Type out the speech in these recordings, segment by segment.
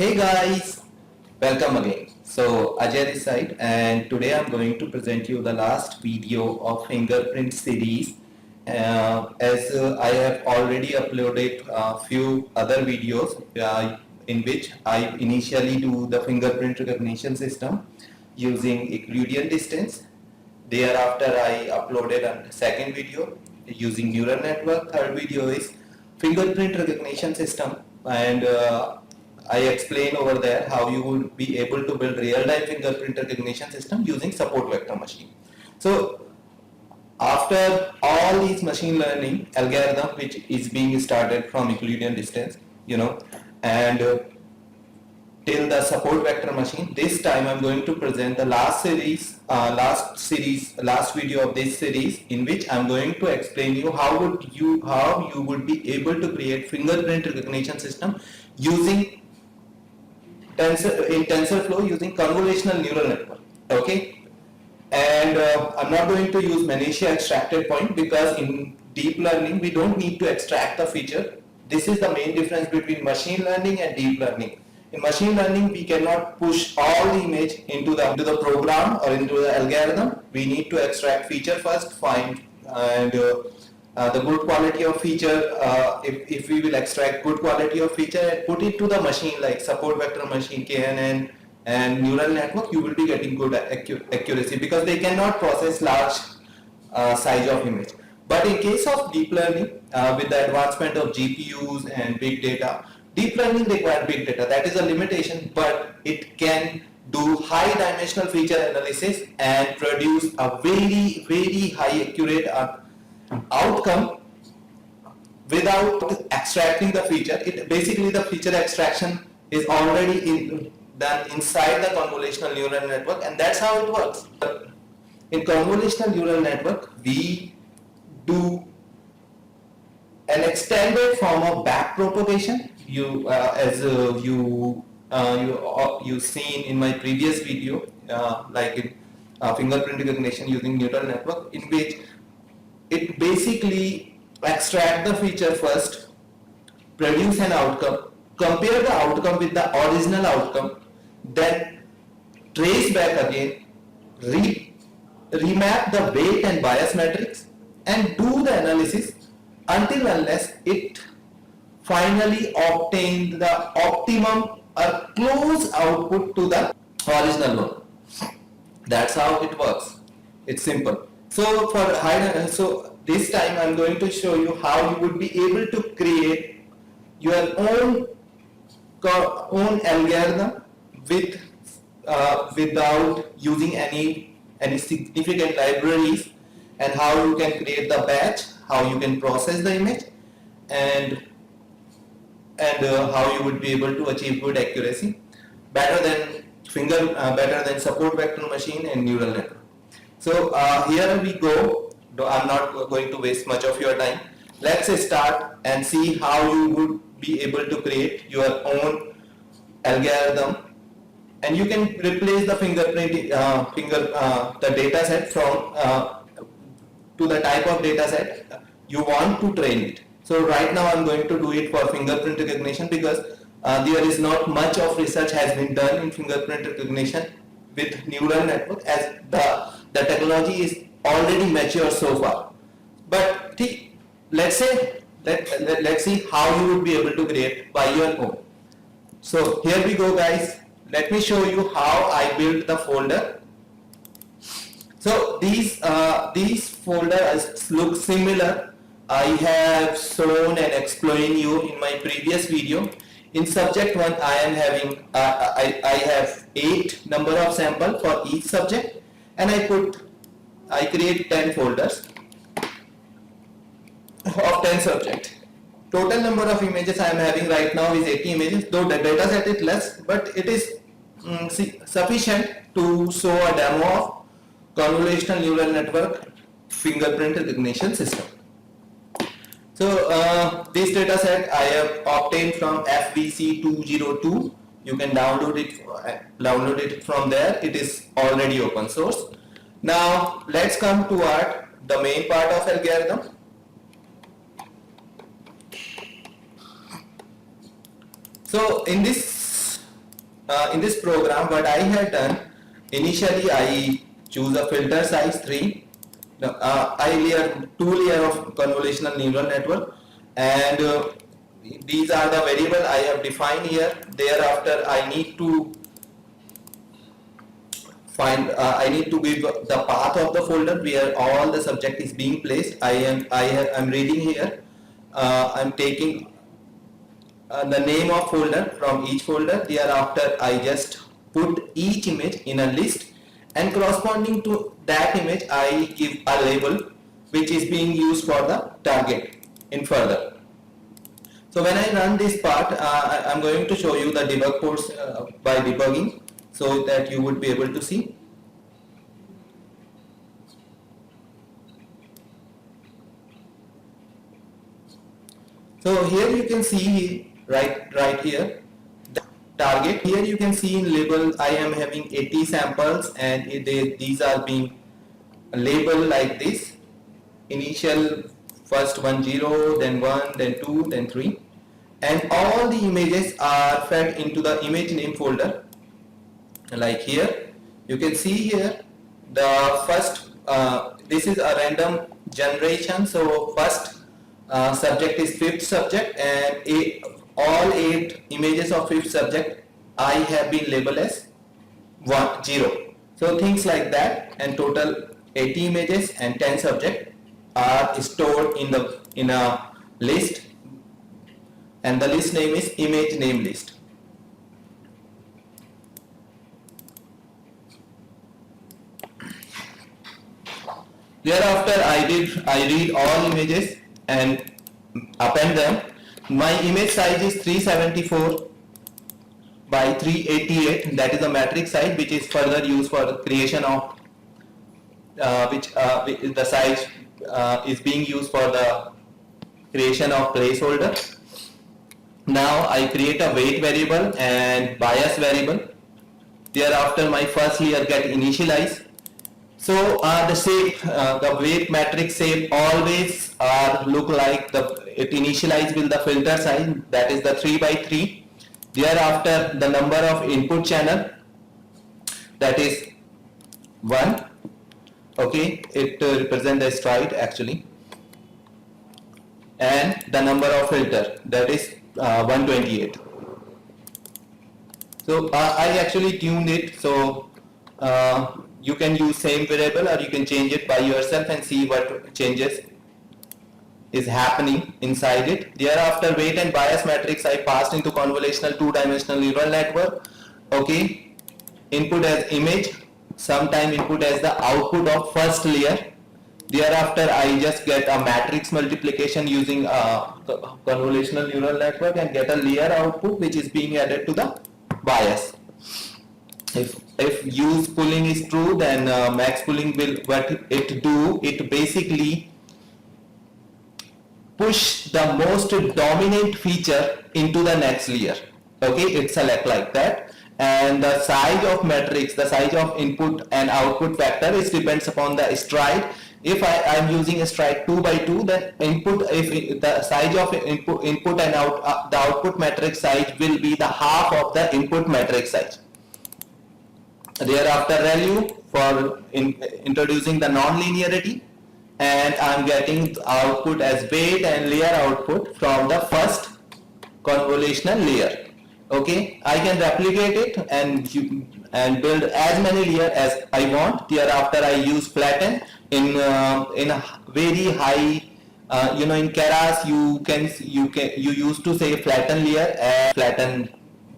Hey guys, welcome again. So Ajay this side, and today I'm going to present you the last video of fingerprint series. As I have already uploaded a few other videos in which I initially do the fingerprint recognition system using Euclidean distance. Thereafter, I uploaded a second video using neural network. Third video is fingerprint recognition system, and I explain over there how you would be able to build real-time fingerprint recognition system using support vector machine. So after all these machine learning algorithm which is being started from Euclidean distance, and till the support vector machine, this time I'm going to present the last video of this series, in which I'm going to explain you how you would be able to create fingerprint recognition system using TensorFlow using convolutional neural network. Okay, and I'm not going to use Manicia extracted point, because in deep learning we don't need to extract the feature. This is the main difference between machine learning and deep learning. In machine learning, we cannot push all the image into the program or into the algorithm. We need to extract feature first, find and the good quality of feature. If we will extract good quality of feature and put it to the machine like support vector machine, KNN and neural network, you will be getting good accuracy, because they cannot process large size of image. But in case of deep learning, with the advancement of GPUs and big data, deep learning requires big data. That is a limitation, but it can do high dimensional feature analysis and produce a very, very high accurate outcome without extracting the feature. Basically the feature extraction is already done inside the convolutional neural network, and that's how it works. In convolutional neural network, we do an extended form of back propagation. You seen in my previous video, like in fingerprint recognition using neural network, in which it basically extract the feature first, produce an outcome, compare the outcome with the original outcome, then trace back again, remap the weight and bias matrix, and do the analysis until unless it finally obtain the optimum or close output to the original one. That's how it works. It's simple. So this time I'm going to show you how you would be able to create your own algorithm without using any significant libraries, and how you can create the batch, how you can process the image, and how you would be able to achieve good accuracy, better than support vector machine and neural network. So here we go. I'm not going to waste much of your time. Let's start and see how you would be able to create your own algorithm, and you can replace the fingerprint the data set from to the type of data set you want to train it. So right now I'm going to do it for fingerprint recognition, because there is not much of research has been done in fingerprint recognition with neural network, as the technology is already mature so far. But let's see how you would be able to create by your own. So here we go, guys. Let me show you how I built the folder. So these folders look similar. I have shown and explained you in my previous video. In subject 1, I am having I have 8 number of sample for each subject, and I create 10 folders of 10 subjects. Total number of images I am having right now is 80 images, though the data set is less, but it is sufficient to show a demo of convolutional neural network fingerprint recognition system. So this data set I have obtained from FVC202. You can download it from there. It is already open source. Now let's come to the main part of algorithm. So in this in this program, what I had done, initially I choose a filter size 3. Now, I layer 2 layer of convolutional neural network, and these are the variable I have defined here. Thereafter, I need to I need to give the path of the folder where all the subject is being placed. I'm reading here. I'm taking the name of folder from each folder. Thereafter, I just put each image in a list, and corresponding to that image, I give a label which is being used for the target in further. So when I run this part, I'm going to show you the debug course by debugging, so that you would be able to see. So here you can see right here the target. Here you can see in label I am having 80 samples, and these are being labeled like this. Initial first 1 0, then 1, then 2, then 3, and all the images are fed into the image name folder. Like here you can see here the first this is a random generation, so first subject is 5th subject, and all 8 images of 5th subject I have been labeled as 1 0. So things like that, and total 80 images and 10 subject are stored in a list, and the list name is image name list. Thereafter, I read all images and append them. My image size is 374 by 388. That is the matrix size, which is further used for the creation of the size is being used for the creation of placeholder. Now I create a weight variable and bias variable. Thereafter, my first layer get initialized. So the shape, the weight matrix shape always look like it initialized with the filter size, that is the 3 by 3. Thereafter, the number of input channel, that is 1. Okay, it represents the stride actually, and the number of filter, that is 128. So I actually tuned it, so you can use same variable, or you can change it by yourself and see what changes is happening inside it. Thereafter, weight and bias matrix I passed into convolutional 2-dimensional neural network. Okay, input as image, sometime input as the output of first layer. Thereafter, I just get a matrix multiplication using a convolutional neural network and get a layer output which is being added to the bias. If use pooling is true, then max pooling will, what it do, it basically push the most dominant feature into the next layer. Okay, it select like that, and the size of matrix, the size of input and output vector is depends upon the stride. If I am using a stride 2 by 2, then input, if the size of input and the output matrix size will be the half of the input matrix size. Thereafter, value for introducing the non-linearity, and I am getting output as weight and layer output from the first convolutional layer. Okay, I can replicate it and build as many layers as I want. Thereafter, I use flatten in a very high. In Keras you used to say flatten layer as flatten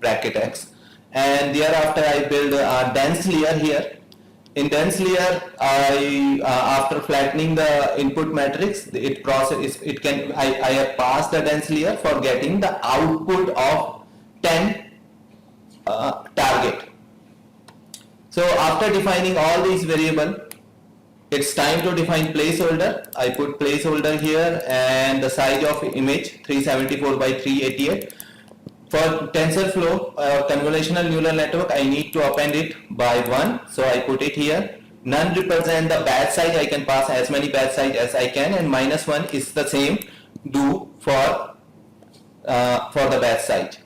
bracket x. And thereafter I build a dense layer here. In dense layer, I after flattening the input matrix, I have passed the dense layer for getting the output of 10 target. So after defining all these variables, it's time to define placeholder. I put placeholder here, and the size of image 374 by 388. For TensorFlow convolutional neural network, I need to append it by 1, so I put it here. None represent the batch size. I can pass as many batch size as I can, and -1 is the same do for the batch size.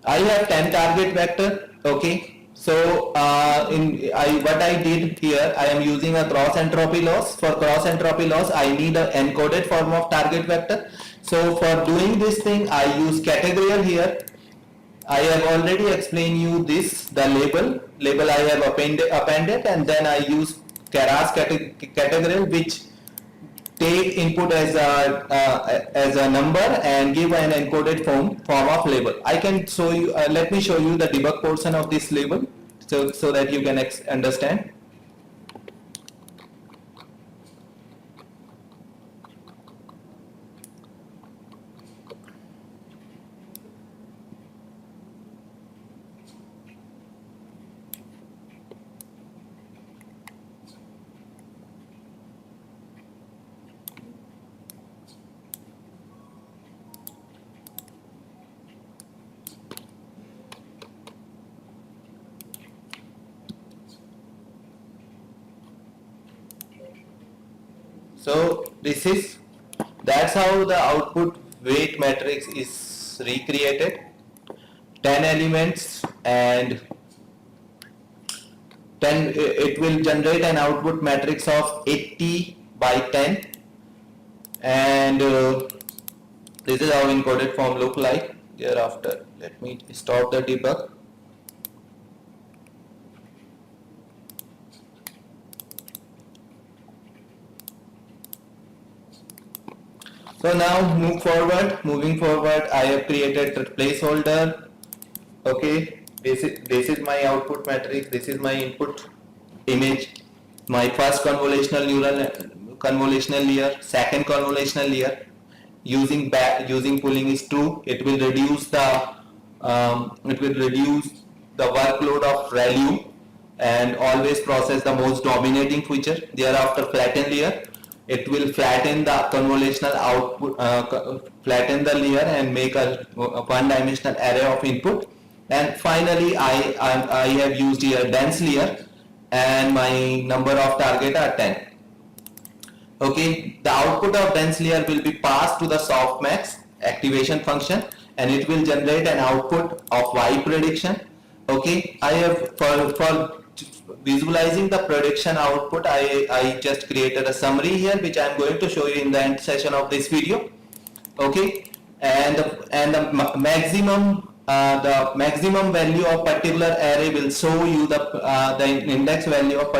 I have 10 target vector. Okay, so what I did here, I am using a cross entropy loss. For cross entropy loss, I need an encoded form of target vector. So for doing this thing, I use categorial here. I have already explained you this, the label I have appended, and then I use Keras categorial, which take input as a number and give an encoded form of label. I can show you. Let me show you the debug portion of this label, so that you can understand. So that's how the output weight matrix is recreated. 10 elements, and it will generate an output matrix of 80 by 10, and this is how encoded form look like. Thereafter, let me stop the debug. So now moving forward, I have created a placeholder. Okay, this is my output matrix, this is my input image, my first convolutional layer, second convolutional layer. Using pooling is true, it will reduce the workload of ReLU and always process the most dominating feature. Thereafter, flatten layer. It will flatten the convolutional output, flatten the layer and make a one-dimensional array of input. And finally, I have used here dense layer, and my number of target are 10. Okay, the output of dense layer will be passed to the softmax activation function, and it will generate an output of Y prediction. Okay, I have for visualizing the prediction output, I just created a summary here, which I am going to show you in the end session of this video. Okay, and the maximum value of particular array will show you the index value of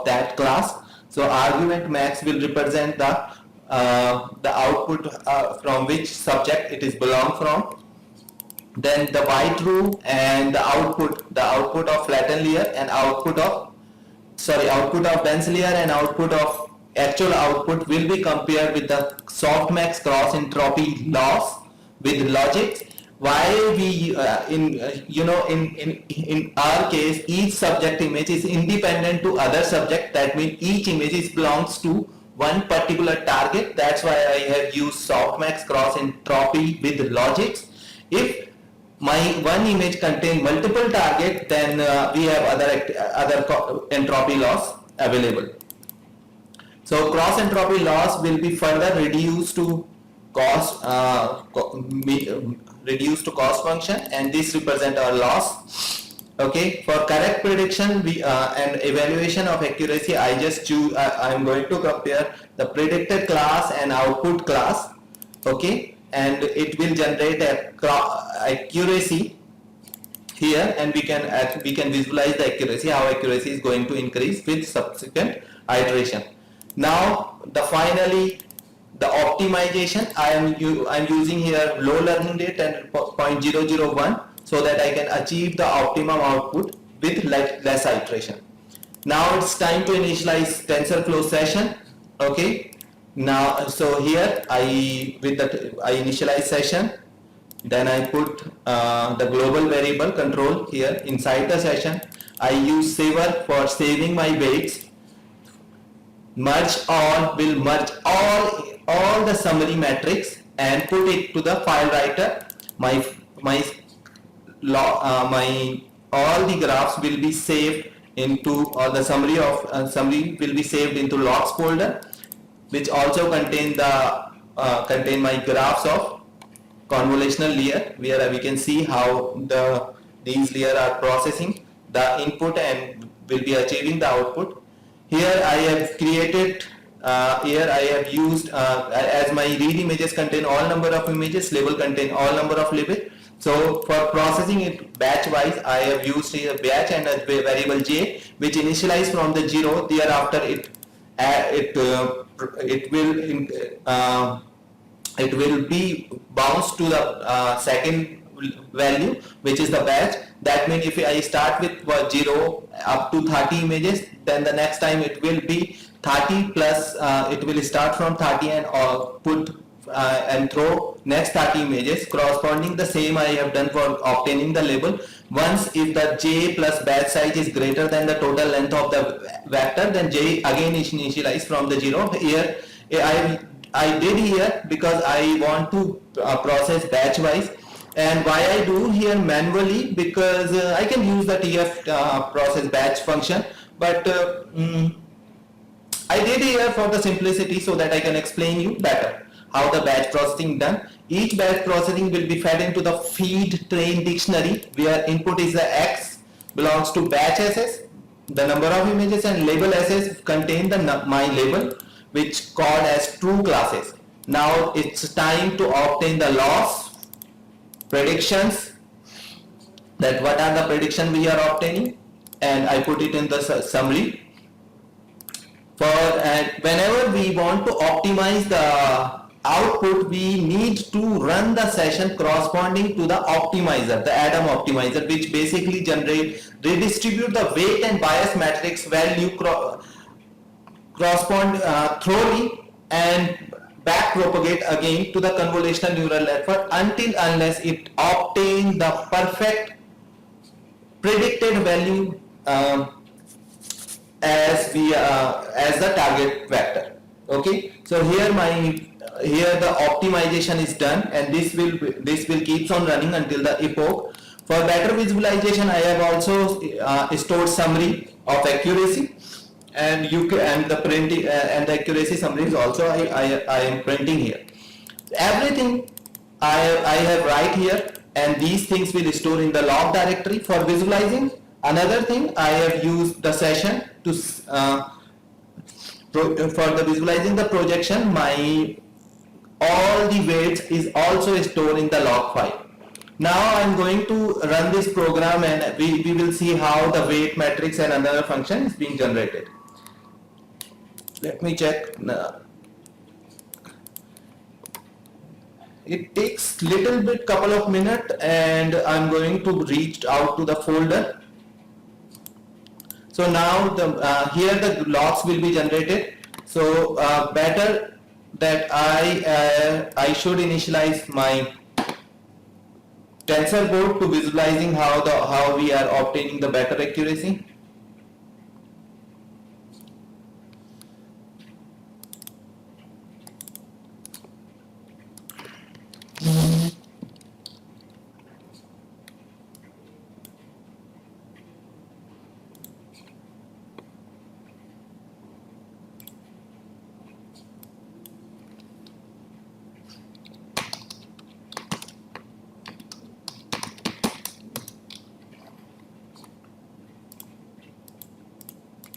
that class. So argument max will represent the output from which subject it is belong from. Then the Y true and the output of flatten layer and output of dense layer and output of actual output will be compared with the softmax cross entropy loss with logic. Why we in our case, each subject image is independent to other subject. That means each image belongs to one particular target. That's why I have used softmax cross entropy with logics. If my one image contains multiple targets, then we have other entropy loss available. So cross entropy loss will be further reduced to cost function, and this represent our loss. Okay, for correct prediction and evaluation of accuracy, I am going to compare the predicted class and output class. Okay, and it will generate accuracy here, and we can visualize the accuracy, how accuracy is going to increase with subsequent iteration. Now finally the optimization, I'm using here low learning rate and 0.001, so that I can achieve the optimum output with less iteration. Now it's time to initialize TensorFlow session. Okay, now so here I initialize session, then I put the global variable control here inside the session. I use saver for saving my weights. Merge all will merge all the summary matrix and put it to the file writer. All the graphs will be saved into, or the summary will be saved into logs folder, which also contain my graphs of convolutional layer, where we can see how these layer are processing the input and will be achieving the output. Here I have created, here I have used, as my read images contain all number of images, label contain all number of label. So for processing it batch wise, I have used a batch and a variable j, which initialize from the 0. Thereafter it will be bounced to the second value, which is the batch. That means if I start with 0 up to 30 images, then the next time it will be 30 plus, it will start from 30 and put and throw next 30 images corresponding the same I have done for obtaining the label. Once if the j plus batch size is greater than the total length of the vector, then j again is initialized from the 0. Here I did here because I want to process batch wise. And why I do here manually, because I can use the tf process batch function, but I did here for the simplicity so that I can explain you better how the batch processing done. Each batch processing will be fed into the feed train dictionary, where input is the x belongs to batch ss, the number of images, and label ss contain the my label, which called as true classes. Now it's time to obtain the loss predictions, that what are the prediction we are obtaining, and I put it in the summary. For whenever we want to optimize the output, we need to run the session corresponding to the optimizer, the Adam optimizer, which basically redistribute the weight and bias matrix value correspond thoroughly and back propagate again to the convolutional neural network unless it obtains the perfect predicted value as the target vector. Okay, so here the optimization is done, and this will keeps on running until the epoch. For better visualization, I have also stored summary of accuracy, and the printing and the accuracy summaries also I am printing here. Everything I have right here, and these things will store in the log directory for visualizing. Another thing, I have used the session to for the visualizing the projection. My all the weights is also stored in the log file. Now I am going to run this program, and we will see how the weight matrix and another function is being generated. Let me check. It takes little bit, couple of minutes, and I'm going to reach out to the folder. So now here the logs will be generated. So better that I should initialize my tensor board to visualizing how we are obtaining the better accuracy.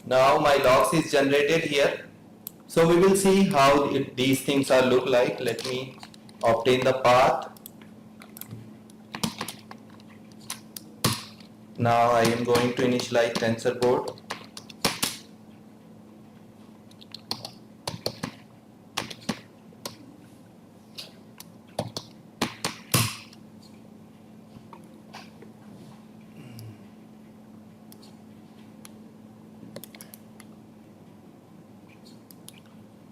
Now my logs is generated here. So we will see how these things are look like. Let me obtain the path. Now I am going to initialize tensor board.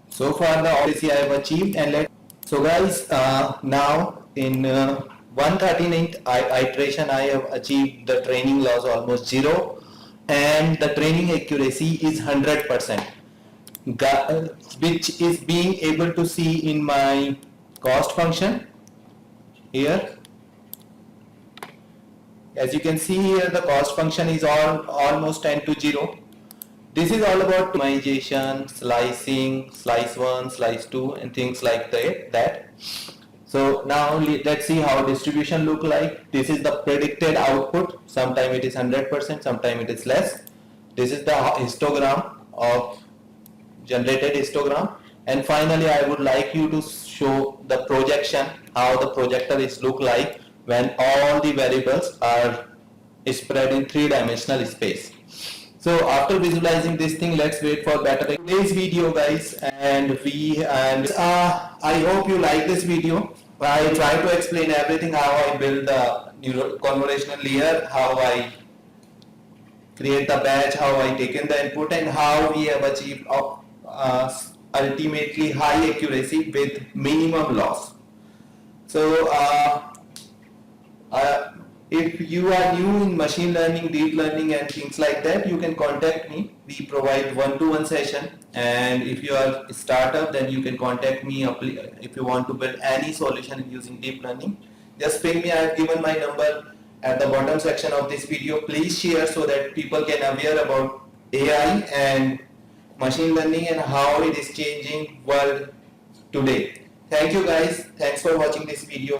So far the accuracy I have achieved, and so guys, now in 139th iteration I have achieved the training loss almost 0, and the training accuracy is 100%, which is being able to see in my cost function here. As you can see here, the cost function is almost 10 to 0. This is all about optimization, slicing, slice 1, slice 2, and things like that. So now let's see how distribution look like. This is the predicted output. Sometime it is 100%, sometime it is less. This is the histogram of generated histogram. And finally, I would like you to show the projection, how the projector is look like when all the variables are spread in three-dimensional space. So after visualizing this thing, let's wait for better today's video, guys. And I hope you like this video. I try to explain everything, how I build the convolutional layer, how I create the batch, how I taken the input, and how we have achieved ultimately high accuracy with minimum loss. So if you are new in machine learning, deep learning and things like that, you can contact me. We provide one-to-one session, and if you are a startup, then you can contact me if you want to build any solution using deep learning. Just ping me. I have given my number at the bottom section of this video. Please share so that people can aware about AI and machine learning and how it is changing world today. Thank you, guys. Thanks for watching this video.